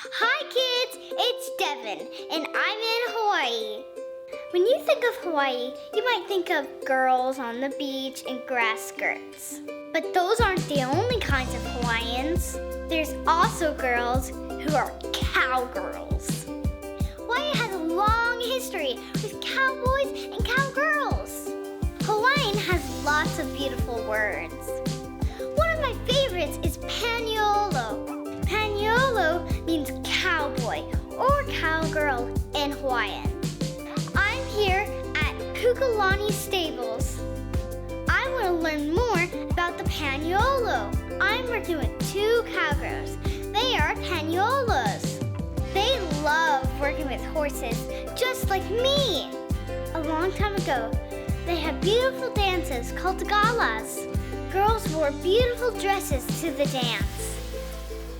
Hi kids, it's Devyn, and I'm in Hawaii. When you think of Hawaii, you might think of girls on the beach and grass skirts. But those aren't the only kinds of Hawaiians. There's also girls who are cowgirls. Hawaii has a long history with cowboys and cowgirls. Hawaiian has lots of beautiful words. One of my favorites is Paniolo. Paniolo means cowboy or cowgirl in Hawaiian. I'm here at Pukalani Stables. I want to learn more about the Paniolo. I'm working with two cowgirls. They are Paniolos. They love working with horses, just like me. A long time ago, they had beautiful dances called galas. Girls wore beautiful dresses to the dance.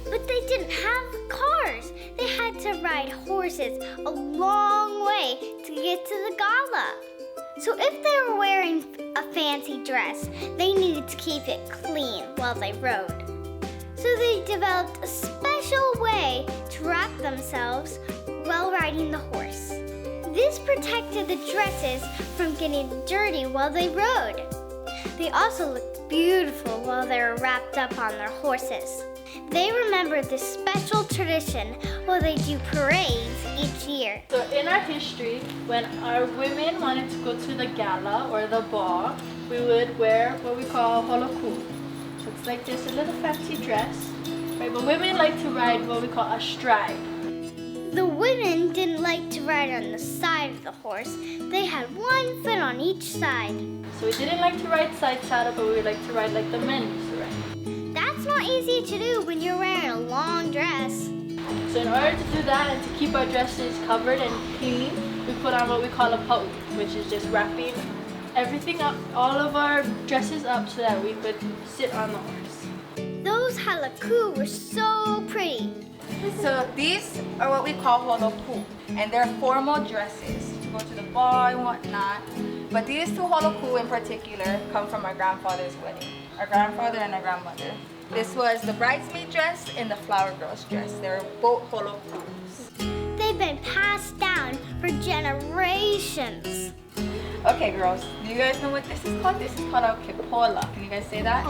But they didn't have cars. They had to ride horses a long way to get to the gala. So if they were wearing a fancy dress, they needed to keep it clean while they rode. So they developed a special way to wrap themselves while riding the horse. This protected the dresses from getting dirty while they rode. They also looked beautiful while they were wrapped up on their horses. They remember this special tradition while they do parades each year. So in our history, when our women wanted to go to the gala or the ball, we would wear what we call holoku. So it's like this, a little fancy dress, right? But women like to ride what we call a stride. The women didn't like to ride on the side of the horse. They had one foot on each side. So we didn't like to ride side saddle, but we would like to ride like the men used to ride. That's not easy to do when you're wearing a long dress. So in order to do that and to keep our dresses covered and clean, we put on what we call a pau, which is just wrapping everything up, all of our dresses up so that we could sit on the horse. Those halaku were so pretty. So these are what we call holoku, and they're formal dresses to go to the ball and whatnot. But these two holoku in particular come from our grandfather's wedding. Our grandfather and our grandmother. This was the bridesmaid dress and the flower girl's dress. They're both holokus. They've been passed down for generations. Okay, girls, do you guys know what this is called? This is called a kipola. Can you guys say that?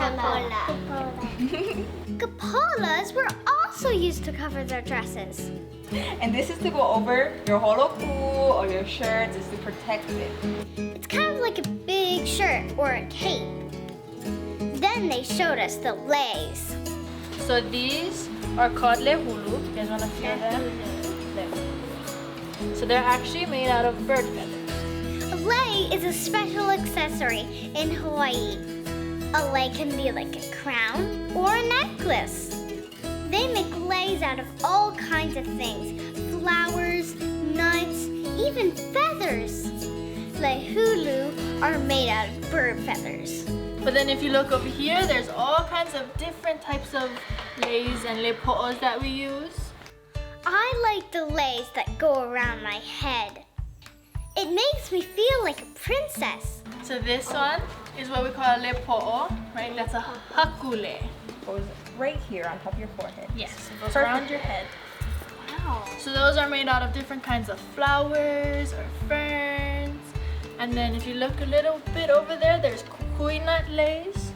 Kapolas were also used to cover their dresses. And this is to go over your holoku or your shirts. It's to protect it. It's kind of like a big shirt or a cape. Then they showed us the leis. So these are called lehulu. You guys want to feel them? So they're actually made out of bird feathers. A lei is a special accessory in Hawaii. A lei can be like a crown or a necklace. They make leis out of all kinds of things. Flowers, nuts, even feathers. Lehulu are made out of bird feathers. But then if you look over here, there's all kinds of different types of leis and lepo'os that we use. I like the leis that go around my head. It makes me feel like a princess. So this one is what we call a lepo'o, right? That's a hakule. Goes right here on top of your forehead. Yes, it goes around your head. Wow. So those are made out of different kinds of flowers or ferns. And then if you look a little bit over there, there's kukui nut leis,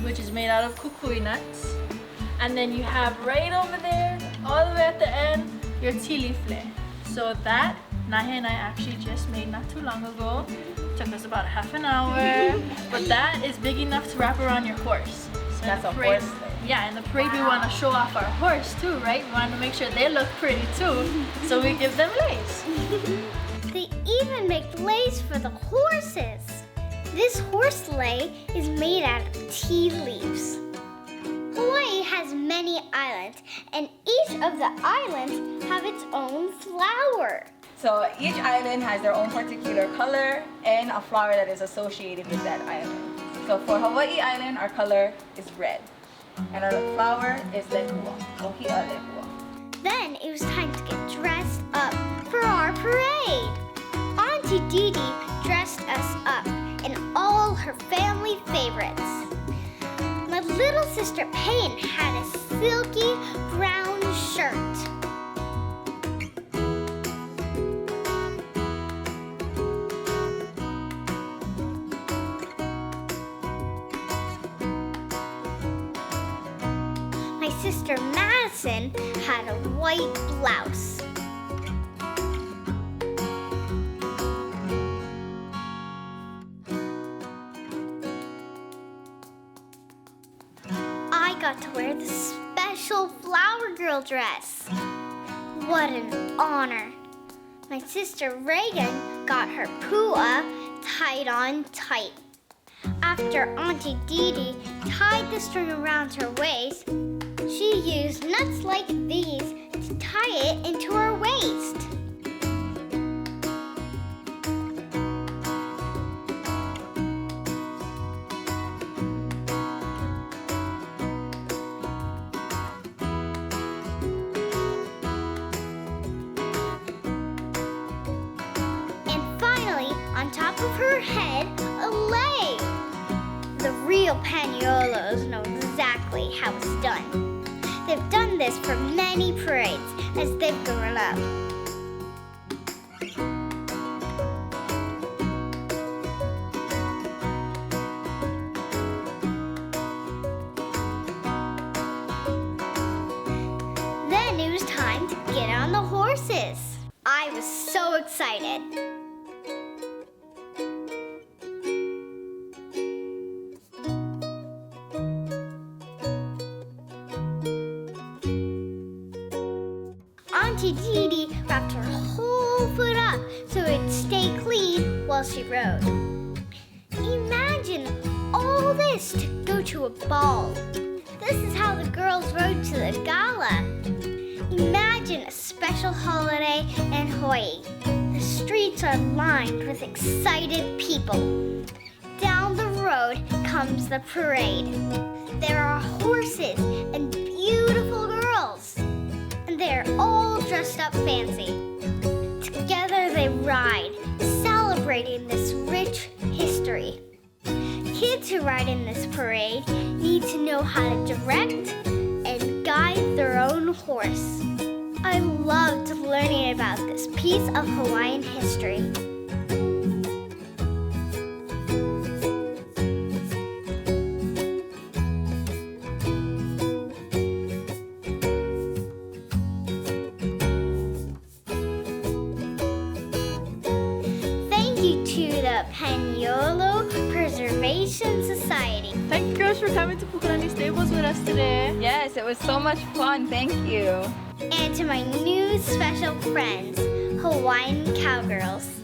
which is made out of kukui nuts. And then you have right over there, all the way at the end, your tilifle. So that, Nahe and I actually just made not too long ago. Took us about half an hour. But that is big enough to wrap around your horse. So That's a horse leis. Yeah, in the parade we want to show off our horse too, right? We want to make sure they look pretty too. So we give them leis. They even make leis for the horses. This horse lei is made out of tea leaves. Hawaii has many islands, and each of the islands have its own flower. So each island has their own particular color and a flower that is associated with that island. So for Hawaii Island, our color is red. And our flower is lehua, ohia lehua. Then it was time to get dressed up for our parade. Auntie Didi dressed us up in all her family favorites. My little sister Payne had a silky brown a shirt. My sister Madison had a white blouse. I got to wear the special flower girl dress. What an honor. My sister Reagan got her pua tied on tight. After Auntie Dee Dee tied the string around her waist, she used nuts like these to tie it into her waist. And finally, on top of her head, a leg. The real Paniolos know exactly how it's done. They've done this for many parades as they've grown up. Then it was time to get on the horses. I was so excited. Auntie Dee Dee wrapped her whole foot up so it'd stay clean while she rode. Imagine all this to go to a ball. This is how the girls rode to the gala. Imagine a special holiday in Hawaii. The streets are lined with excited people. Down the road comes the parade. There are horses and beautiful girls. And they're all dressed up fancy. Together they ride, celebrating this rich history. Kids who ride in this parade need to know how to direct and guide their own horse. I loved learning about this piece of Hawaiian history. To the Paniolo Preservation Society. Thank you, girls, for coming to Pukalani Stables with us today. Yes, it was so much fun. Thank you. And to my new special friends, Hawaiian Cowgirls.